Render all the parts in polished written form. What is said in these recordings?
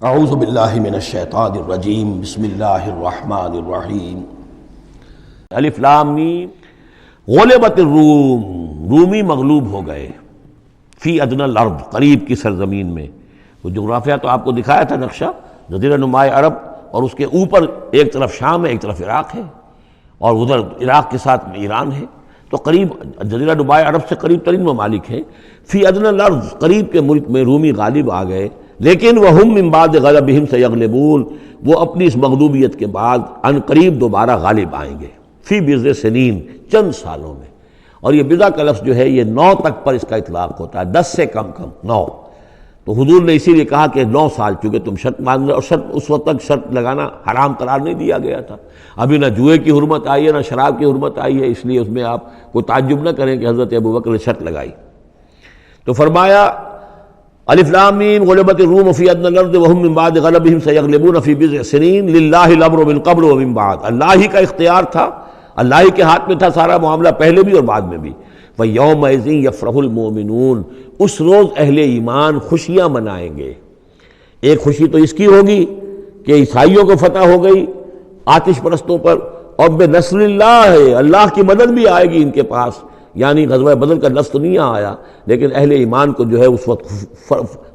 اعوذ باللہ من الشیطان الرجیم بسم اللہ الرحمن الرحیم الف لام میم غلبت الروم، رومی مغلوب ہو گئے فی ادنی الارض، قریب کی سرزمین میں۔ وہ جغرافیہ تو آپ کو دکھایا تھا نقشہ، جزیرہ نماء عرب، اور اس کے اوپر ایک طرف شام ہے ایک طرف عراق ہے، اور ادھر عراق کے ساتھ میں ایران ہے، تو قریب جزیرہ نماء عرب سے قریب ترین ممالک ہیں۔ فی ادنی الارض، قریب کے ملک میں رومی غالب آ گئے، لیکن وہم من بعد غلبہم سیغلبون، وہ اپنی اس مغلوبیت کے بعد ان قریب دوبارہ غالب آئیں گے، فی بضع سنین، چند سالوں میں۔ اور یہ بضع کا لفظ جو ہے یہ 9 تک پر اس کا اطلاق ہوتا ہے، 10 سے کم 9۔ تو حضور نے اسی لیے کہا کہ 9 سال، چونکہ تم شرط مان رہے، اور شرط اس وقت تک شرط لگانا حرام قرار نہیں دیا گیا تھا، ابھی نہ جوئے کی حرمت آئی ہے نہ شراب کی حرمت آئی ہے، اس لیے اس میں آپ کوئی تعجب نہ کریں کہ حضرت ابوبکر نے شرط لگائی۔ تو فرمایا الف لام میم غلبت الروم فی ادنی الارض وهم من بعد غلبہم سیغلبون فی بضع سنین للہ الامر من قبل ومن بعد، اللہ ہی کا اختیار تھا، اللہ ہی کے ہاتھ میں تھا سارا معاملہ، پہلے بھی اور بعد میں بھی۔ وَيَوْمَئِذٍ يَفْرَحُ الْمُؤْمِنُونَ، اس روز اہل ایمان خوشیاں منائیں گے۔ ایک خوشی تو اس کی ہوگی کہ عیسائیوں کو فتح ہو گئی آتش پرستوں پر، اور بے نصر اللہ، اللہ کی مدد بھی آئے گی ان کے پاس، یعنی غزوہ بدر کا لفظ تو نہیں آیا، لیکن اہل ایمان کو جو ہے اس وقت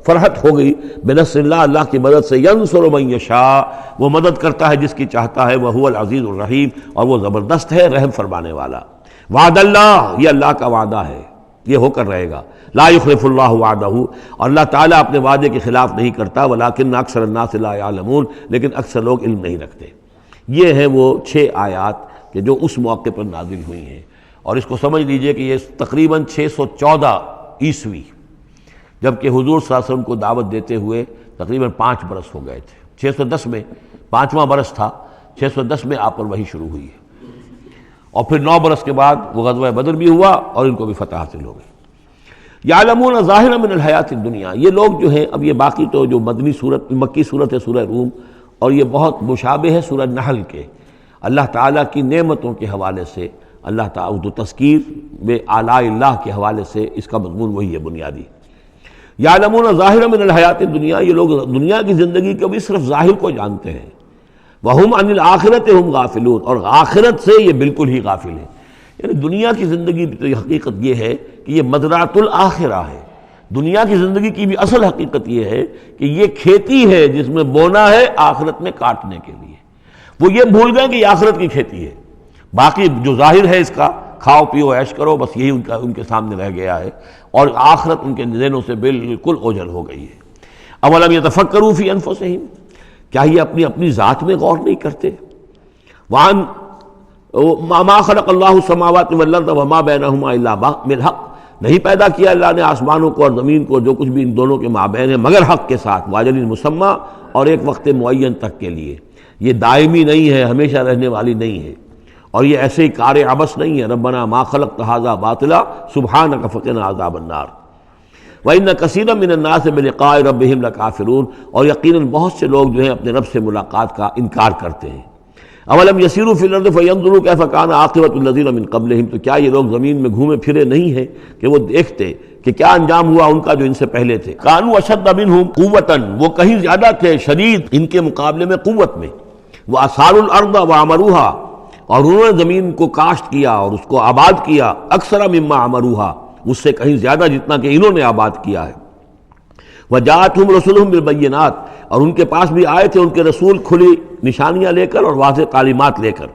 فرحت ہو گئی بے نصر اللہ، اللہ کی مدد سے۔ ینصر من یشاء، وہ مدد کرتا ہے جس کی چاہتا ہے، وہو العزیز الرحیم، اور وہ زبردست ہے رحم فرمانے والا۔ وعد اللہ، یہ اللہ کا وعدہ ہے، یہ ہو کر رہے گا۔ لا یخلف اللہ وعدہ، اور اللہ تعالیٰ اپنے وعدے کے خلاف نہیں کرتا، ولکن اکثر الناس لا یعلمون، لیکن اکثر لوگ علم نہیں رکھتے۔ یہ ہیں وہ 6 آیات کہ جو اس موقع پر نازل ہوئی ہیں، اور اس کو سمجھ لیجئے کہ یہ تقریباً 614 عیسوی، جبکہ حضور صلی اللہ علیہ وسلم کو دعوت دیتے ہوئے تقریباً 5 برس ہو گئے تھے۔ 610 میں 5واں برس تھا، 610 میں آپ پر وحی شروع ہوئی ہے، اور پھر 9 برس کے بعد وہ غزوہ بدر بھی ہوا اور ان کو بھی فتح حاصل ہو گئی۔ یعلمون ظاہرا من الحیات الدنیا، یہ لوگ جو ہیں، اب یہ باقی تو جو مکی صورت ہے سورہ روم، اور یہ بہت مشابہ ہے سورہ نحل کے، اللہ تعالیٰ کی نعمتوں کے حوالے سے، اللہ تعالیٰ تو تذکیر بے آلاء اللہ کے حوالے سے اس کا مضمون وہی ہے بنیادی۔ یعلمون ظاہرا من الحیات الدنیا، یہ لوگ دنیا کی زندگی کو بھی صرف ظاہر کو جانتے ہیں۔ وَهُمْ عَنِ الْآخِرَةِ هُمْ غَافِلُونَ، اور آخرت سے یہ بالکل ہی غافل ہیں۔ یعنی دنیا کی زندگی کی حقیقت یہ ہے کہ یہ مزرعۃ الآخرہ ہے، دنیا کی زندگی کی بھی اصل حقیقت یہ ہے کہ یہ کھیتی ہے جس میں بونا ہے آخرت میں کاٹنے کے لیے۔ وہ یہ بھول گئے کہ یہ آخرت کی کھیتی ہے، باقی جو ظاہر ہے اس کا کھاؤ پیو عیش کرو، بس یہی ان کے سامنے رہ گیا ہے، اور آخرت ان کے ذہنوں سے بالکل اوجھل ہو گئی ہے۔ اولم یتفکروا فی انفسہم، کیا یہ اپنی ذات میں غور نہیں کرتے؟ وَعَنْ مَا خَلَقَ اللَّهُ السَّمَاوَاتِ وَالْأَرْضَ وَمَا بَيْنَهُمَا إِلَّا بِالْحَقِّ، نہیں پیدا کیا اللہ نے آسمانوں کو اور زمین کو، جو کچھ بھی ان دونوں کے مابین ہے، مگر حق کے ساتھ، وَأَجَلٍ مُّسَمًّى، اور ایک وقت معین تک کے لیے۔ یہ دائمی نہیں ہے، ہمیشہ رہنے والی نہیں ہے، اور یہ ایسے ہی کار عبث نہیں ہے۔ ربنا ما خلقت ھذا باطلا سبحانک فقنا عذاب النار۔ وَإِنَّ كَثِيرًا مِّنَ النَّاسِ بِلِقَاءِ رَبِّهِمْ لَكَافِرُونَ، اور یقیناً بہت سے لوگ جو ہیں اپنے رب سے ملاقات کا انکار کرتے ہیں۔ اولم یسیروا فی الارض فینظروا کیف کان عاقبۃ الذین من قبلہم، تو کیا یہ لوگ زمین میں گھومے پھرے نہیں ہیں کہ وہ دیکھتے کہ کیا انجام ہوا ان کا جو ان سے پہلے تھے۔ کانوا اشد منہم قوۃ، وہ کہیں زیادہ تھے شدید ان کے مقابلے میں قوت میں۔ وَأَثَارُوا الْأَرْضَ وَعَمَرُوهَا، اور انہوں نے زمین کو کاشت کیا اور اس کو آباد کیا، اکثر مما عمروہا، اس سے کہیں زیادہ جتنا کہ انہوں نے آباد کیا ہے۔ وجاءتہم رسلہم بالبینات، اور ان کے پاس بھی آئے تھے ان کے رسول کھلی نشانیاں لے کر اور واضح تعلیمات لے کر۔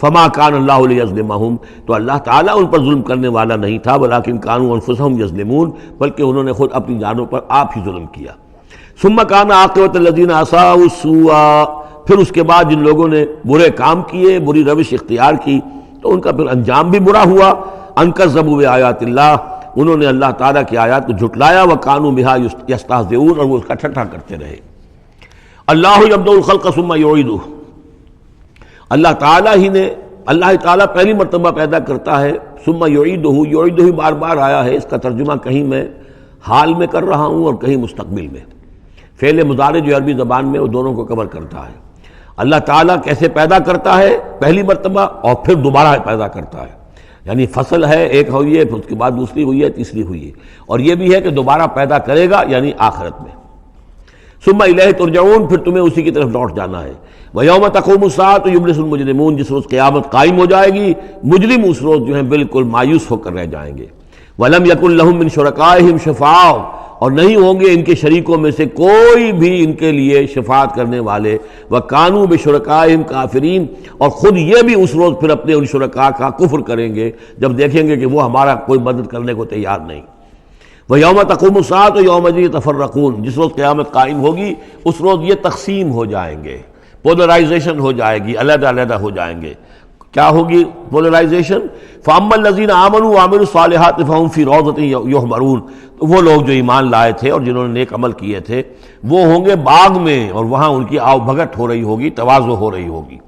فما کان اللہ لیظلمہم، تو اللہ تعالیٰ ان پر ظلم کرنے والا نہیں تھا، ولکن کانوا انفسہم یظلمون، بلکہ انہوں نے خود اپنی جانوں پر آپ ہی ظلم کیا۔ ثم کان عاقبۃ الذین اساءوا السوء، پھر اس کے بعد جن لوگوں نے برے کام کیے، بری روش اختیار کی، تو ان کا پھر انجام بھی برا ہوا۔ ان کذبوا بآیات اللہ، انہوں نے اللہ تعالیٰ کی آیات کو جھٹلایا، وکانوا بہا یستہزئون، اور وہ اس کا ٹھٹھا کرتے رہے۔ اللہ یبدأ الخلق ثم یعیدہ، اللہ تعالیٰ پہلی مرتبہ پیدا کرتا ہے، ثم یعیدہ، یعیدہ بار بار آیا ہے، اس کا ترجمہ کہیں میں حال میں کر رہا ہوں اور کہیں مستقبل میں۔ فعل مضارع جو عربی زبان میں وہ دونوں کو کور کرتا ہے۔ اللہ تعالیٰ کیسے پیدا کرتا ہے پہلی مرتبہ، اور پھر دوبارہ پیدا کرتا ہے، یعنی فصل ہے ایک ہوئی ہے، پھر اس کے بعد دوسری ہوئی ہے، تیسری ہوئی ہے، اور یہ بھی ہے کہ دوبارہ پیدا کرے گا، یعنی آخرت میں۔ ثم الیہ ترجعون، پھر تمہیں اسی کی طرف لوٹ جانا ہے۔ ویوم تقوم الساعۃ یبلس المجرمون، جس روز قیامت قائم ہو جائے گی مجرم اس روز جو ہیں بالکل مایوس ہو کر رہ جائیں گے۔ ولم یکن لہم من شرکائہم شفاع، اور نہیں ہوں گے ان کے شریکوں میں سے کوئی بھی ان کے لیے شفاعت کرنے والے۔ وَكَانُوا بِشُرَكَائِهِمْ كَافِرِينَ، اور خود یہ بھی اس روز پھر اپنے ان شرکاء کا کفر کریں گے جب دیکھیں گے کہ وہ ہمارا کوئی مدد کرنے کو تیار نہیں۔ وَيَوْمَ تَقُومُ السَّاعَةُ يَوْمَئِذٍ يَتَفَرَّقُونَ، جس روز قیامت قائم ہوگی اس روز یہ تقسیم ہو جائیں گے، پولرائزیشن ہو جائے گی، علیحدہ علیحدہ ہو جائیں گے۔ کیا ہوگی پولرائزیشن؟ فَأَمَّا الَّذِينَ آمَنُوا وَعَمِلُوا الصَّالِحَاتِ فَهُمْ فِي رَوْضَةٍ يُحْبَرُونَ، تو وہ لوگ جو ایمان لائے تھے اور جنہوں نے نیک عمل کیے تھے وہ ہوں گے باغ میں، اور وہاں ان کی آؤ بھگت ہو رہی ہوگی، تواضع ہو رہی ہوگی۔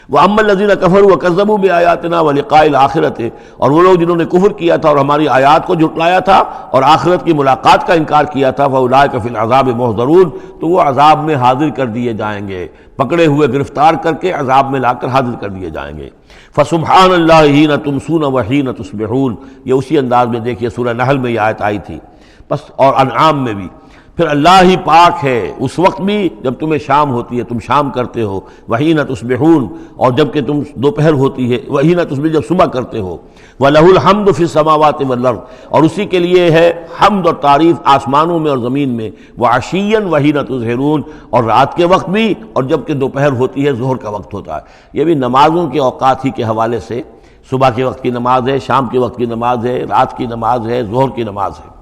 وَأَمَّا الَّذِينَ كَفَرُوا وَكَذَّبُوا بِآيَاتِنَا وَلِقَاءِ الْآخِرَةِ، اور وہ لوگ جنہوں نے کفر کیا تھا اور ہماری آیات کو جھٹلایا تھا اور آخرت کی ملاقات کا انکار کیا تھا، فَأُولَٰئِكَ فِي الْعَذَابِ مُحْضَرُونَ، تو وہ عذاب میں حاضر کر دیے جائیں گے، پکڑے ہوئے گرفتار کر کے عذاب میں لا کر حاضر کر دیے جائیں گے۔ فَسُبْحَانَ اللَّهِ حِينَ تُمْسُونَ وَحِينَ تُصْبِحُونَ، یہ اسی انداز میں دیکھیے سورہ نحل میں یہ آیت آئی تھی، بس اور انعام میں بھی۔ پھر اللہ ہی پاک ہے اس وقت بھی جب تمہیں شام ہوتی ہے، تم شام کرتے ہو، وحین تصبحون، اور جب کہ تم دوپہر ہوتی ہے، وحین تصبح جب صبح کرتے ہو، وَلَهُ الْحَمْدُ فِي السَّمَاوَاتِ وَالْأَرْضِ، اور اسی کے لیے ہے حمد اور تعریف آسمانوں میں اور زمین میں، وَعَشِيًّا وَحِينَ تُظْهِرُونَ، اور رات کے وقت بھی اور جب کہ دوپہر ہوتی ہے، ظہر کا وقت ہوتا ہے۔ یہ بھی نمازوں کے اوقات ہی کے حوالے سے، صبح کے وقت کی نماز ہے، شام کے وقت کی نماز ہے، رات کی نماز ہے، ظہر کی نماز ہے۔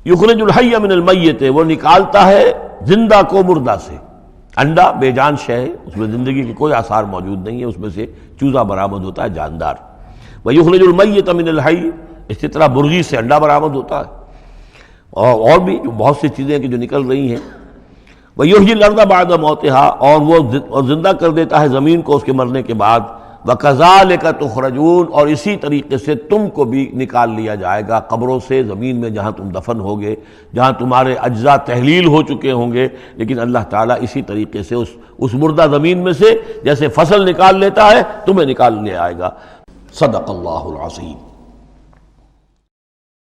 یخرج الحی من المیت، وہ نکالتا ہے زندہ کو مردہ سے۔ انڈا بے جان شے ہے، اس میں زندگی کے کوئی آثار موجود نہیں ہے، اس میں سے چوزہ برآمد ہوتا ہے جاندار۔ ویخرج المیت من الحی، اسی طرح مرغی سے انڈا برآمد ہوتا ہے، اور بھی بہت سی چیزیں کہ جو نکل رہی ہیں۔ ویحیی الارض بعد موتہا، اور وہ زندہ کر دیتا ہے زمین کو اس کے مرنے کے بعد۔ وَكَذَلِكَ تُخْرَجُونَ، اور اسی طریقے سے تم کو بھی نکال لیا جائے گا قبروں سے، زمین میں جہاں تم دفن ہوگے، جہاں تمہارے اجزاء تحلیل ہو چکے ہوں گے، لیکن اللہ تعالیٰ اسی طریقے سے اس مردہ زمین میں سے جیسے فصل نکال لیتا ہے تمہیں نکال لے آئے گا۔ صدق اللہ العظیم۔